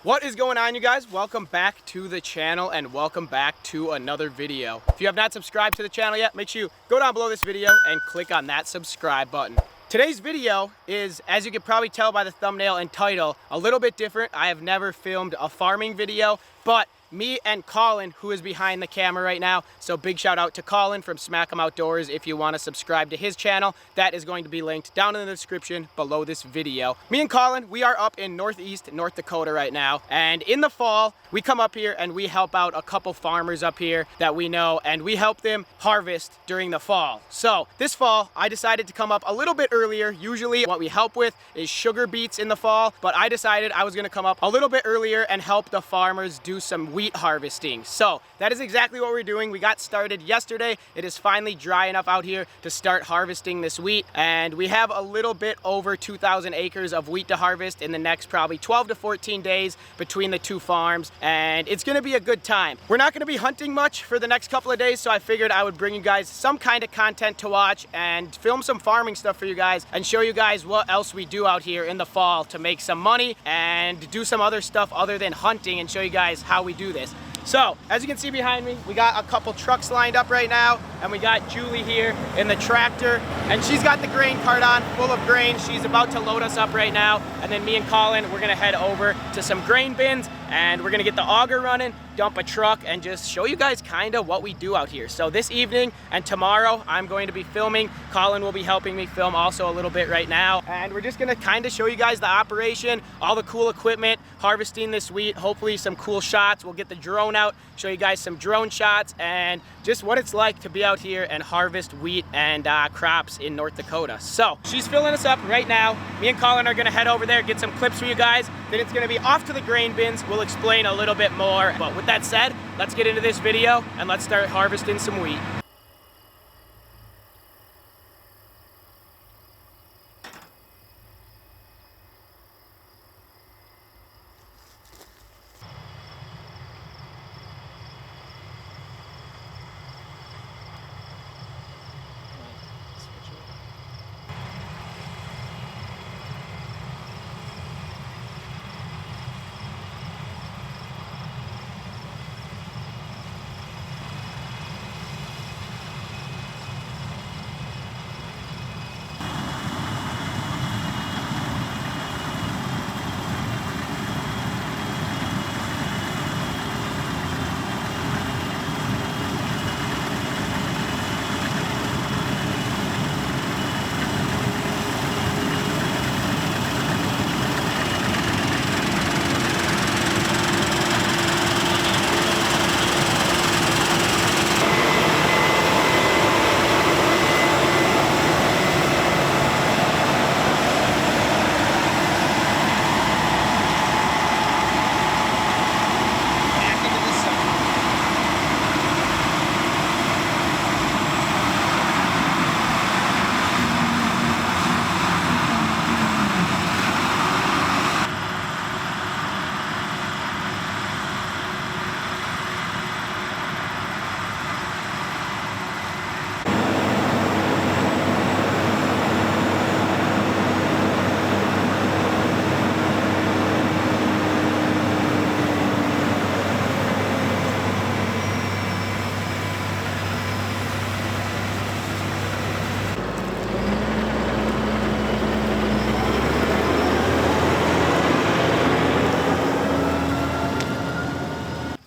What is going on, you guys? Welcome back to the channel and welcome back to another video. If you have not subscribed to the channel yet, make sure you go down below this video and click on that subscribe button. Today's video is, as you can probably tell by the thumbnail and title, a little bit different. I have never filmed a farming video, but me and Colin, who is behind the camera right now, so big shout out to Colin from Smack 'em Outdoors. If you want to subscribe to his channel, that is going to be linked down in the description below this video. Me and Colin, we are up in northeast North Dakota right now, and in the fall we come up here and we help out a couple farmers up here that we know, and we help them harvest during the fall. So this fall I decided to come up a little bit earlier. Usually what we help with is sugar beets in the fall, but I decided I was going to come up a little bit earlier and help the farmers do some wheat harvesting. So that is exactly what we're doing. We got started yesterday. It is finally dry enough out here to start harvesting this wheat, and we have a little bit over 2,000 acres of wheat to harvest in the next probably 12 to 14 days between the two farms, and it's gonna be a good time. We're not gonna be hunting much for the next couple of days, so I figured I would bring you guys some kind of content to watch and film some farming stuff for you guys and show you guys what else we do out here in the fall to make some money and do some other stuff other than hunting, and show you guys how we do this. So, as you can see behind me, we got a couple trucks lined up right now, and we got Julie here in the tractor, and she's got the grain cart on, full of grain. She's about to load us up right now, and then me and Colin, we're gonna head over to some grain bins, and we're gonna get the auger running, dump a truck, and just show you guys kind of what we do out here. So this evening and tomorrow, I'm going to be filming. Colin will be helping me film also a little bit right now, and we're just gonna kind of show you guys the operation, all the cool equipment, harvesting this wheat, hopefully some cool shots. We'll get the drone out, show you guys some drone shots, and just what it's like to be out here and harvest wheat and crops in North Dakota. So she's filling us up right now. Me and Colin are gonna head over there, get some clips for you guys. Then it's gonna be off to the grain bins. We'll explain a little bit more. But with that said, let's get into this video and let's start harvesting some wheat.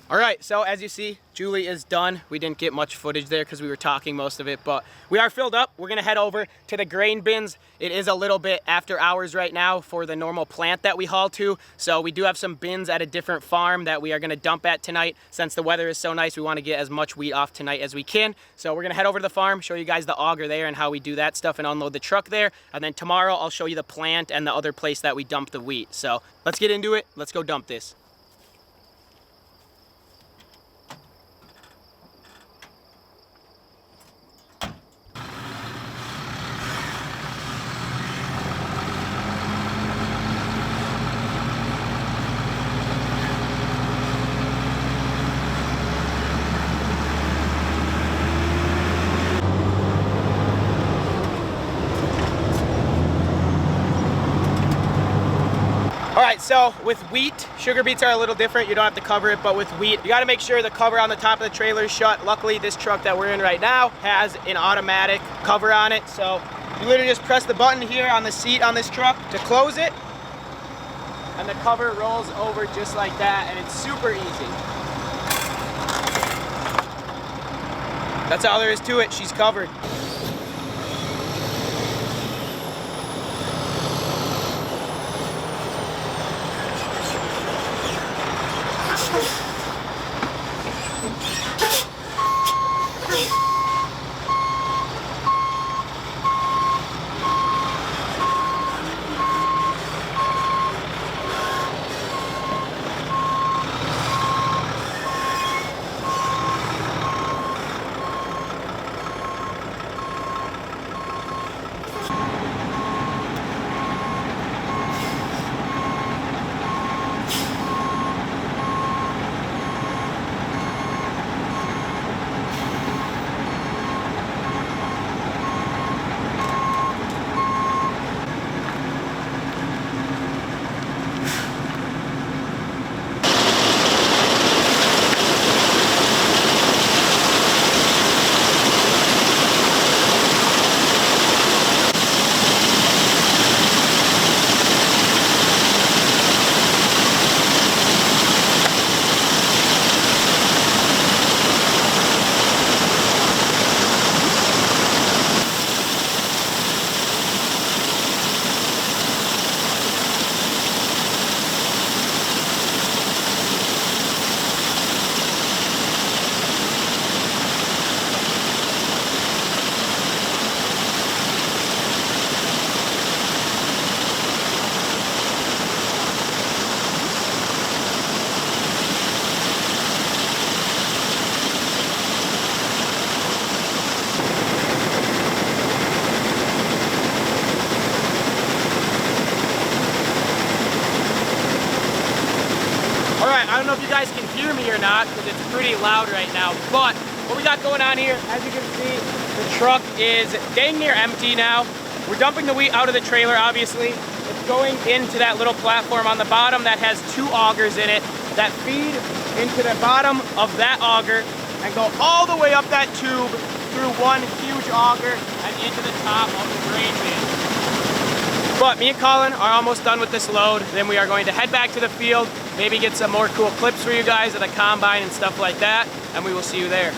All right, so as you see, Julie is done. We didn't get much footage there because we were talking most of it, but we are filled up. We're gonna head over to the grain bins. It is a little bit after hours right now for the normal plant that we haul to, so we do have some bins at a different farm that we are gonna dump at tonight. Since the weather is so nice, we wanna get as much wheat off tonight as we can. So we're gonna head over to the farm, show you guys the auger there and how we do that stuff and unload the truck there. And then tomorrow I'll show you the plant and the other place that we dump the wheat. So let's get into it. Let's go dump this. right, so with wheat, sugar beets are a little different. You don't have to cover it, but with wheat, you gotta make sure the cover on the top of the trailer is shut. Luckily, this truck that we're in right now has an automatic cover on it. So you literally just press the button here on the seat on this truck to close it, and the cover rolls over just like that, and it's super easy. That's all there is to it. She's covered. I don't know if you guys can hear me or not because it's pretty loud right now, but what we got going on here, as you can see, the truck is dang near empty now. We're dumping the wheat out of the trailer, obviously. It's going into that little platform on the bottom that has 2 augers in it that feed into the bottom of that auger and go all the way up that tube through one huge auger and into the top of the grain bin. But me and Colin are almost done with this load. Then we are going to head back to the field, maybe get some more cool clips for you guys of the combine and stuff like that, and we will see you there.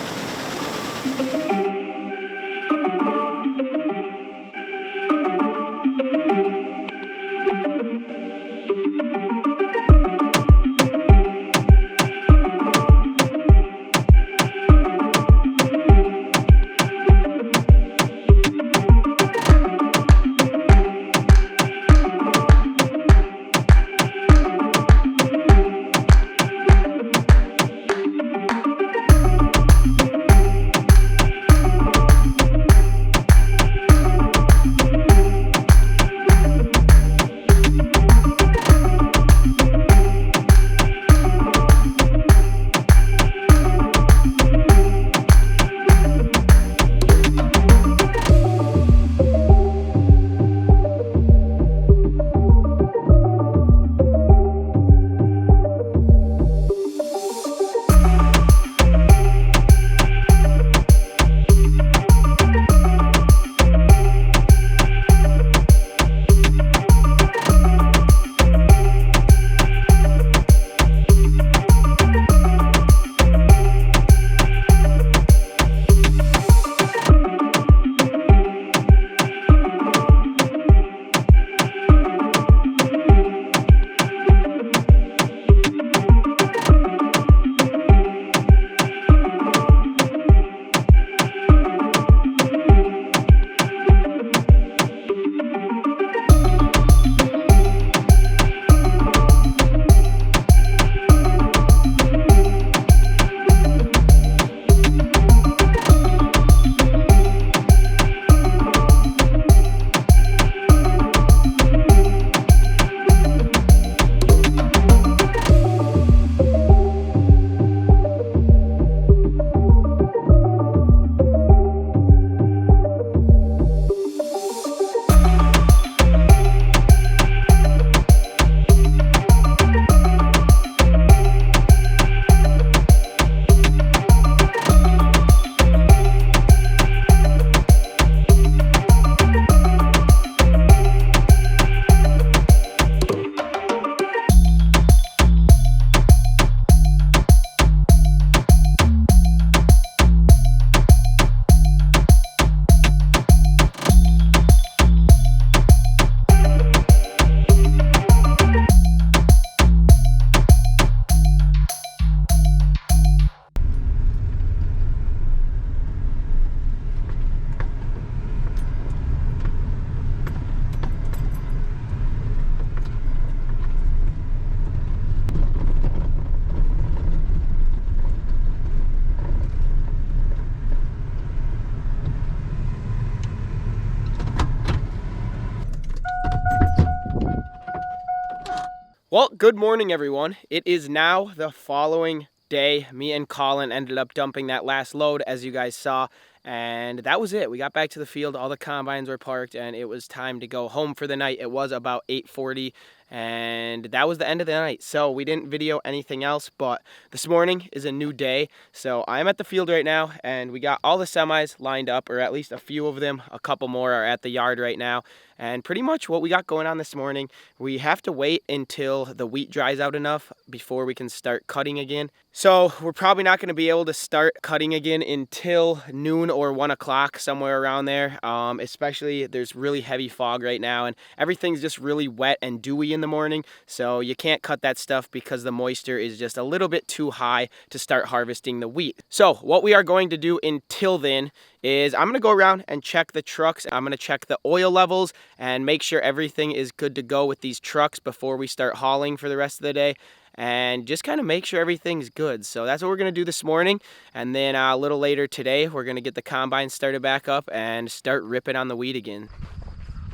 Well, good morning, everyone. It is now the following day. Me and Colin ended up dumping that last load, as you guys saw, and that was it. We got back to the field, all the combines were parked, and it was time to go home for the night. It was about 8:40, and that was the end of the night. So we didn't video anything else, but this morning is a new day. So I'm at the field right now, and we got all the semis lined up, or at least a few of them. A couple more are at the yard right now. And pretty much what we got going on this morning, we have to wait until the wheat dries out enough before we can start cutting again. So we're probably not going to be able to start cutting again until noon or 1 o'clock, somewhere around there. Especially there's really heavy fog right now, and everything's just really wet and dewy in the morning. So you can't cut that stuff because the moisture is just a little bit too high to start harvesting the wheat. So what we are going to do until then is I'm going to go around and check the trucks. I'm going to check the oil levels and make sure everything is good to go with these trucks before we start hauling for the rest of the day, and just kind of make sure everything's good. So that's what we're going to do this morning, and then a little later today we're going to get the combine started back up and start ripping on the wheat again.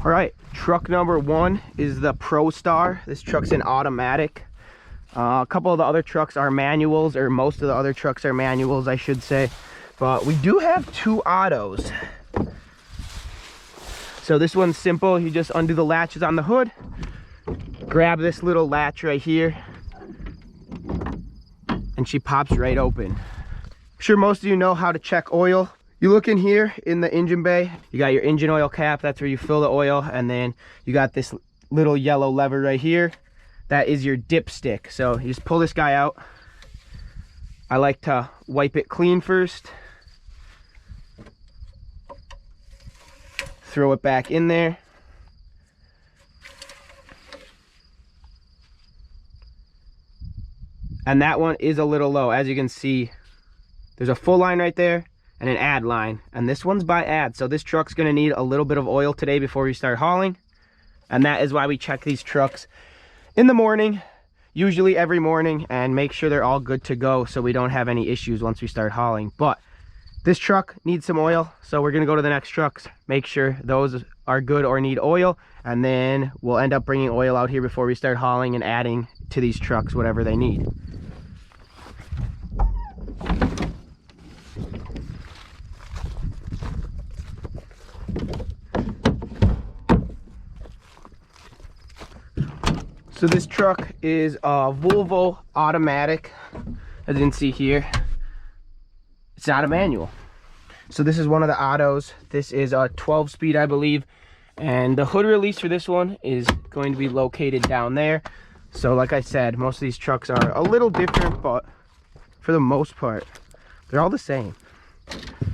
All right, truck number 1 is the Pro Star. This truck's an automatic. A couple of the other trucks are manuals, or most of the other trucks are manuals, I should say. But we do have 2 autos. So this one's simple. You just undo the latches on the hood, grab this little latch right here, and she pops right open. I'm sure most of you know how to check oil. You look in here in the engine bay, you got your engine oil cap, that's where you fill the oil, and then you got this little yellow lever right here. That is your dipstick. So you just pull this guy out. I like to wipe it clean first. Throw it back in there. And that one is a little low. As you can see, there's a full line right there and an add line. And this one's by add. So this truck's gonna need a little bit of oil today before we start hauling. And that is why we check these trucks in the morning, usually every morning, and make sure they're all good to go so we don't have any issues once we start hauling. But this truck needs some oil, so we're gonna go to the next trucks, make sure those are good or need oil, and then we'll end up bringing oil out here before we start hauling and adding to these trucks whatever they need. So this truck is a Volvo automatic, as you can see here. It's not a manual. So this is one of the autos. This is a 12-speed, I believe. And the hood release for this one is going to be located down there. So like I said, most of these trucks are a little different, but for the most part, they're all the same,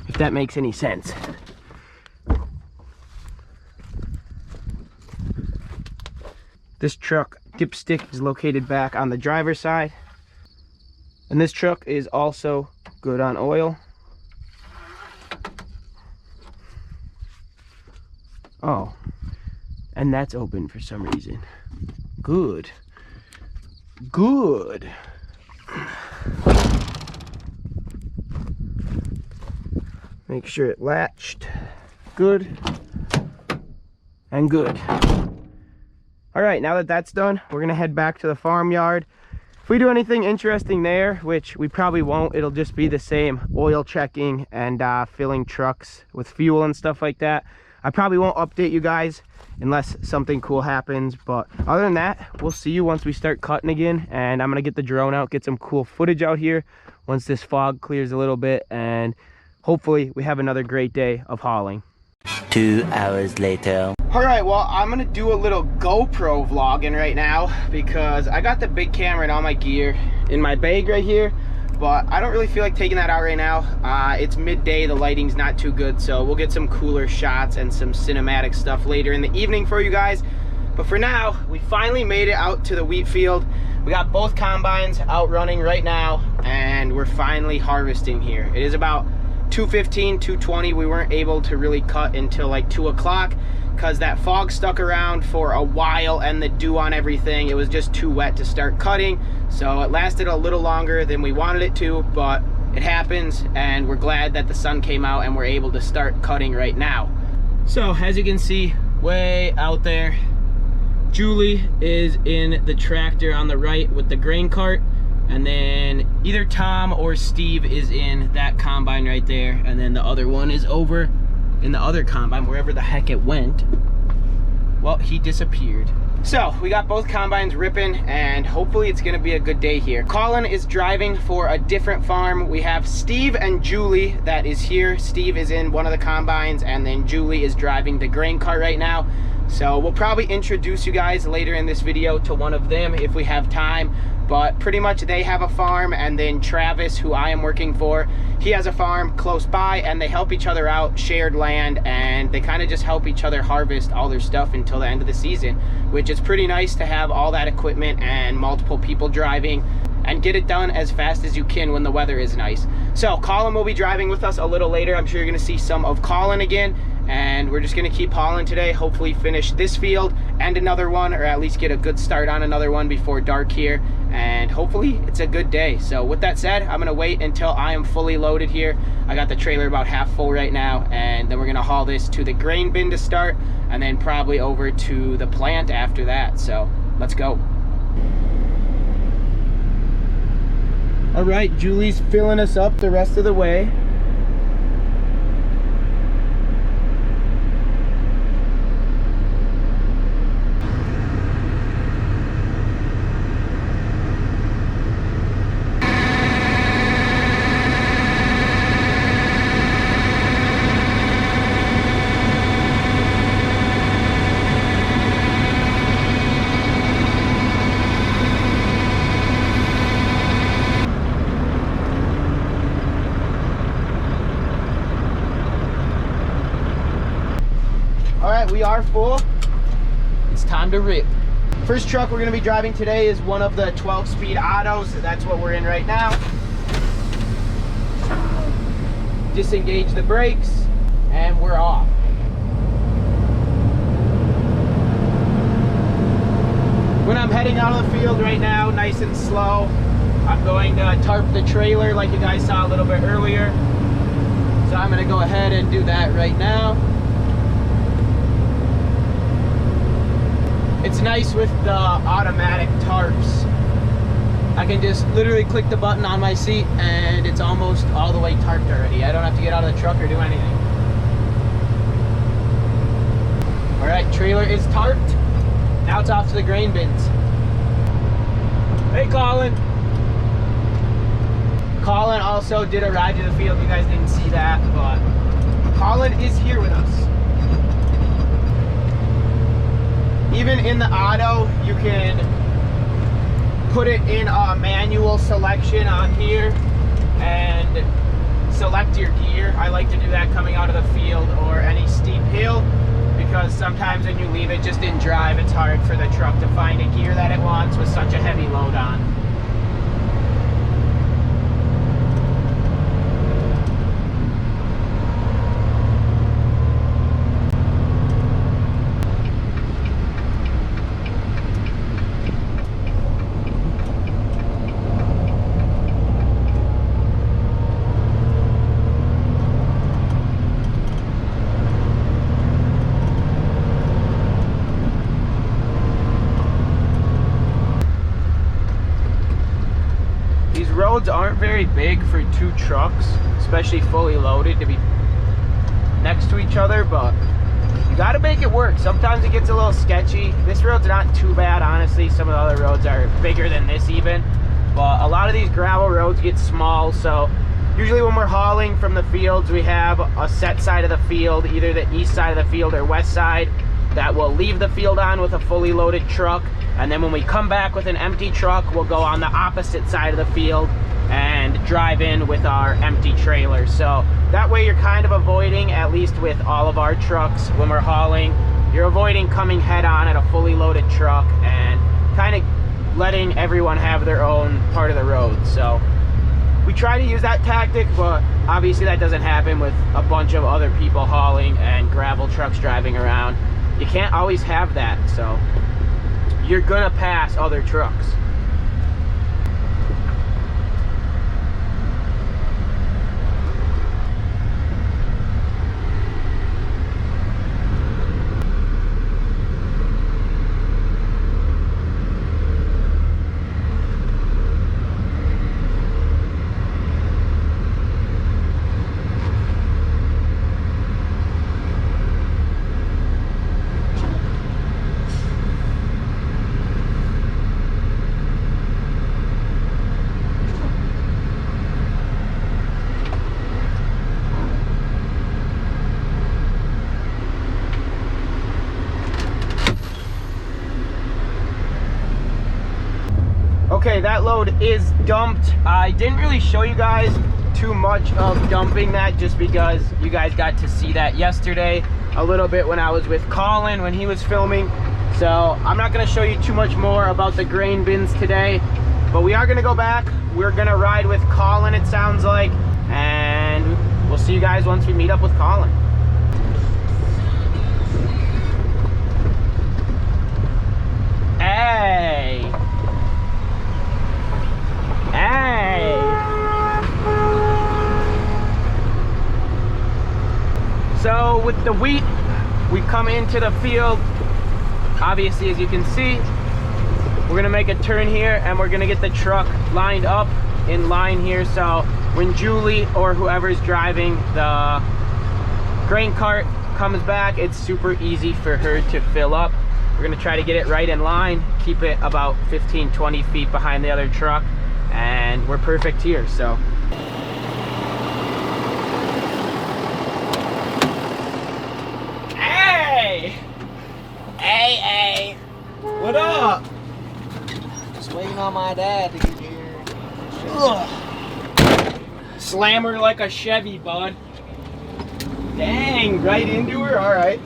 if that makes any sense. This truck dipstick is located back on the driver's side. And this truck is also good on oil. Oh, and that's open for some reason. Good. Good. Make sure it latched. Good. And good. All right, now that that's done, we're gonna head back to the farmyard. If we do anything interesting there, which we probably won't, it'll just be the same oil checking and filling trucks with fuel and stuff like that. I probably won't update you guys unless something cool happens, but other than that, we'll see you once we start cutting again. And I'm gonna get the drone out, get some cool footage out here once this fog clears a little bit, and hopefully we have another great day of hauling. 2 hours later. All right, well, I'm gonna do a little GoPro vlogging right now because I got the big camera and all my gear in my bag right here, but I don't really feel like taking that out right now. It's midday, the lighting's not too good, so we'll get some cooler shots and some cinematic stuff later in the evening for you guys. But for now, we finally made it out to the wheat field. We got both combines out running right now, and we're finally harvesting here. It is about 2:15, 2:20. We weren't able to really cut until like 2 o'clock because that fog stuck around for a while and the dew on everything. It was just too wet to start cutting. So it lasted a little longer than we wanted it to, but it happens, and we're glad that the sun came out and we're able to start cutting right now. So as you can see, way out there, Julie is in the tractor on the right with the grain cart, and then either Tom or Steve is in that combine right there, and then the other one is over in the other combine, wherever the heck it went. Well, he disappeared. So we got both combines ripping, and hopefully it's gonna be a good day here. Colin is driving for a different farm. We have Steve and Julie that is here. Steve is in one of the combines, and then Julie is driving the grain cart right now. So we'll probably introduce you guys later in this video to one of them if we have time. But pretty much they have a farm, and then Travis, who I am working for, he has a farm close by, and they help each other out, shared land, and they kind of just help each other harvest all their stuff until the end of the season, which is pretty nice to have all that equipment and multiple people driving and get it done as fast as you can when the weather is nice. So Colin will be driving with us a little later. I'm sure you're gonna see some of Colin again, and we're just gonna keep hauling today, hopefully finish this field and another one, or at least get a good start on another one before dark here, and hopefully it's a good day. So with that said, I'm gonna wait until I am fully loaded here. I got the trailer about half full right now, and then we're gonna haul this to the grain bin to start, and then probably over to the plant after that. So let's go. All right, Julie's filling us up the rest of the way. We are full. It's time to rip. First truck we're going to be driving today is one of the 12-speed autos. That's what we're in right now. Disengage the brakes, and we're off. When I'm heading out of the field right now, nice and slow, I'm going to tarp the trailer like you guys saw a little bit earlier. So I'm going to go ahead and do that right now. It's nice with the automatic tarps. I can just literally click the button on my seat and it's almost all the way tarped already. I don't have to get out of the truck or do anything. All right, trailer is tarped. Now it's off to the grain bins. Hey, Colin. Colin also did a ride to the field. You guys didn't see that, but Colin is here with us. Even in the auto, you can put it in a manual selection on here and select your gear. I like to do that coming out of the field or any steep hill, because sometimes when you leave it just in drive, it's hard for the truck to find a gear that it wants with such a heavy load on. Roads aren't very big for two trucks, especially fully loaded, to be next to each other, but you got to make it work. Sometimes it gets a little sketchy. This road's not too bad, honestly. Some of the other roads are bigger than this even, but a lot of these gravel roads get small. So usually when we're hauling from the fields, we have a set side of the field, either the east side of the field or west side, that we'll leave the field on with a fully loaded truck. And then when we come back with an empty truck, we'll go on the opposite side of the field and drive in with our empty trailer. So that way you're kind of avoiding, at least with all of our trucks when we're hauling, you're avoiding coming head on at a fully loaded truck and kind of letting everyone have their own part of the road. So we try to use that tactic, but obviously that doesn't happen with a bunch of other people hauling and gravel trucks driving around. You can't always have that, so you're gonna pass other trucks. load is dumped. I didn't really show you guys too much of dumping that just because you guys got to see that yesterday a little bit when I was with Colin when he was filming. So I'm not going to show you too much more about the grain bins today, but we are going to go back. We're going to ride with Colin, it sounds like, and we'll see you guys once we meet up with Colin. Hey! Hey! So with the wheat, we come into the field. Obviously, as you can see, we're gonna make a turn here and we're gonna get the truck lined up in line here. So when Julie or whoever's driving the grain cart comes back, it's super easy for her to fill up. We're gonna try to get it right in line, keep it about 15-20 feet behind the other truck, and we're perfect here. So hey, what up? Just waiting on my dad to get here. Ugh. Slam her like a Chevy, bud. Dang, right into her. All right.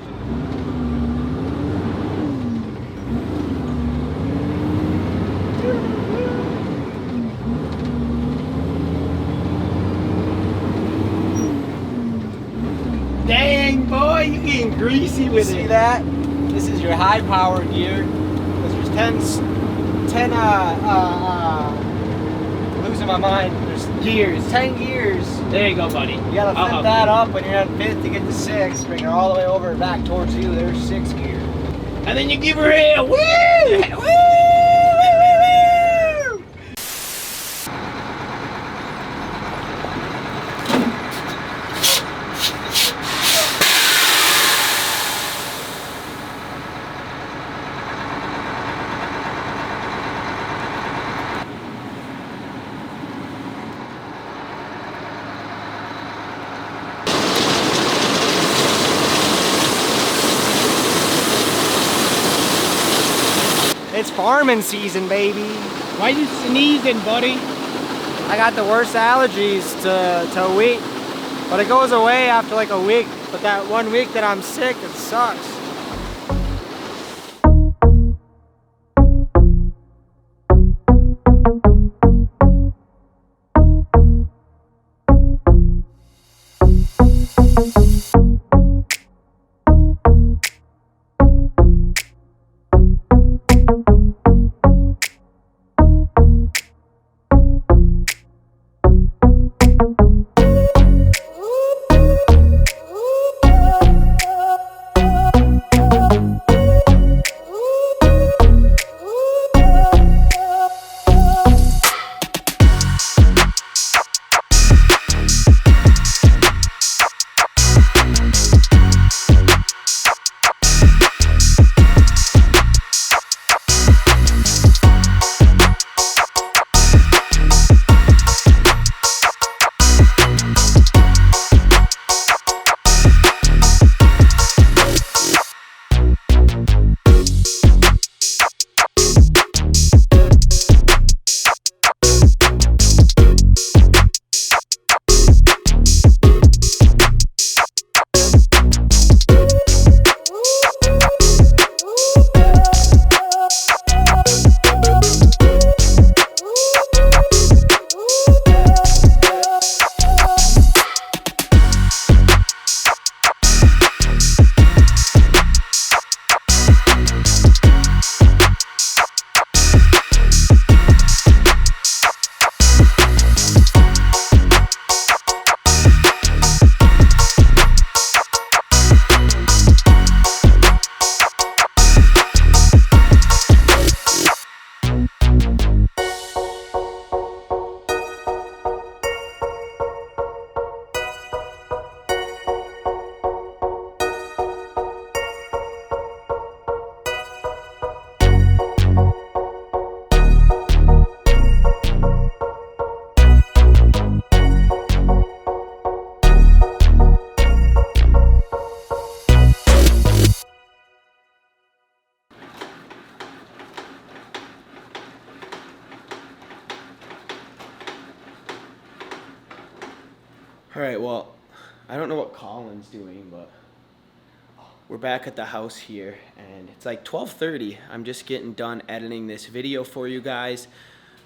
Dang, boy, you getting greasy with it. See that? This is your high-powered gear. Because there's 10, losing my mind. There's Gears. 10 gears. There you go, buddy. You gotta flip that up when you're on 5th to get to 6. Bring it all the way over and back towards you. There's 6 gear. And then you give her a woo! Woo! It's farming season, baby. Why you sneezing, buddy? I got the worst allergies to wheat, but it goes away after like a week. But that 1 week that I'm sick, it sucks. All right, well, I don't know what Colin's doing, but we're back at the house here, and it's like 12:30. I'm just getting done editing this video for you guys.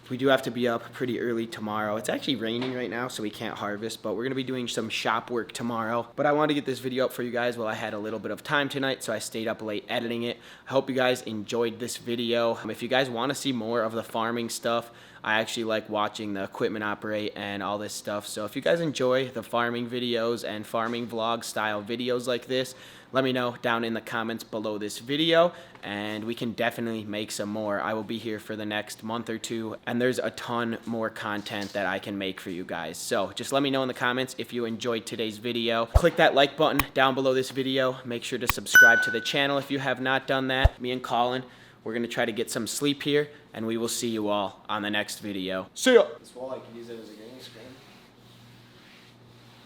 We do have to be up pretty early tomorrow. It's actually raining right now, so we can't harvest, but we're gonna be doing some shop work tomorrow. But I wanted to get this video up for you guys while I had a little bit of time tonight, so I stayed up late editing it. I hope you guys enjoyed this video. If you guys wanna see more of the farming stuff, I actually like watching the equipment operate and all this stuff. So if you guys enjoy the farming videos and farming vlog style videos like this, let me know down in the comments below this video, and we can definitely make some more. I will be here for the next month or two, and there's a ton more content that I can make for you guys. So just let me know in the comments if you enjoyed today's video. Click that like button down below this video. Make sure to subscribe to the channel if you have not done that. Me and Colin, we're gonna try to get some sleep here, and we will see you all on the next video. See ya! This wall, I can use it as a green screen.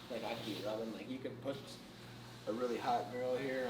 Like I can be rubbing, like you can put a really hot grill here.